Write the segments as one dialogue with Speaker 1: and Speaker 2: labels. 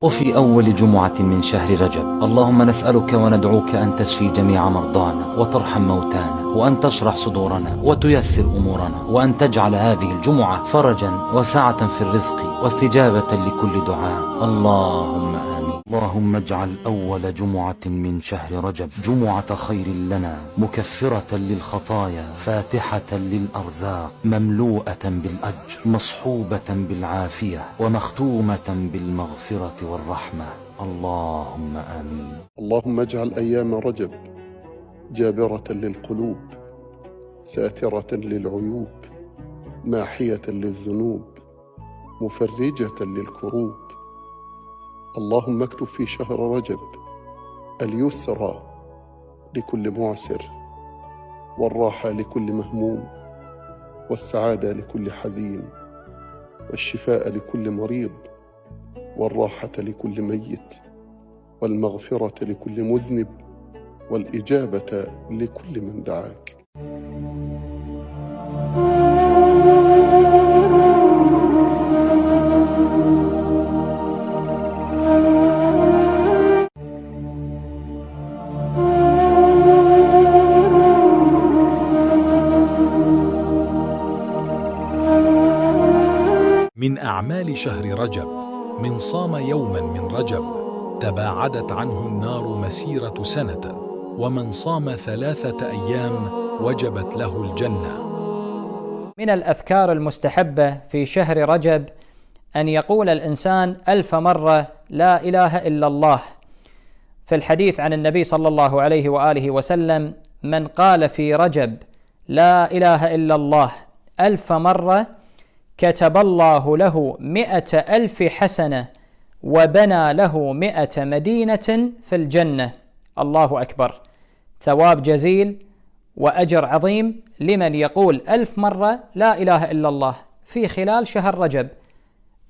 Speaker 1: وفي أول جمعة من شهر رجب اللهم نسألك وندعوك أن تشفي جميع مرضانا وترحم موتانا وأن تشرح صدورنا وتيسر أمورنا وأن تجعل هذه الجمعة فرجا وسعة في الرزق واستجابة لكل دعاء. اللهم آمين. اللهم اجعل أول جمعة من شهر رجب جمعة خير لنا مكفرة للخطايا فاتحة للأرزاق مملوءة بالأجر مصحوبة بالعافية ومختومة بالمغفرة والرحمة. اللهم آمين.
Speaker 2: اللهم اجعل أيام رجب جابرة للقلوب ساترة للعيوب ماحية للذنوب مفرجة للكروب. اللهم اكتب في شهر رجب اليسر لكل معسر والراحة لكل مهموم والسعادة لكل حزين والشفاء لكل مريض والراحة لكل ميت والمغفرة لكل مذنب والإجابة لكل من دعاك.
Speaker 3: من أعمال شهر رجب: من صام يوما من رجب تباعدت عنه النار مسيرة سنة، ومن صام 3 أيام وجبت له الجنة.
Speaker 4: من الأذكار المستحبة في شهر رجب أن يقول الإنسان 1000 مرة لا إله إلا الله. في الحديث عن النبي صلى الله عليه وآله وسلم: من قال في رجب لا إله إلا الله 1000 مرة كتب الله له 100,000 حسنة وبنى له 100 مدينة في الجنة. الله أكبر. ثواب جزيل وأجر عظيم لمن يقول 1000 مرة لا إله إلا الله في خلال شهر رجب.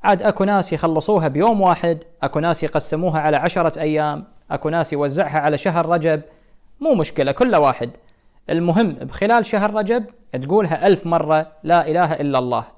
Speaker 4: عاد أكو ناس يخلصوها بيوم واحد، أكو ناس يقسموها على 10 أيام، أكو ناس يوزعها على شهر رجب. مو مشكلة، كل واحد، المهم بخلال شهر رجب تقولها 1000 مرة لا إله إلا الله.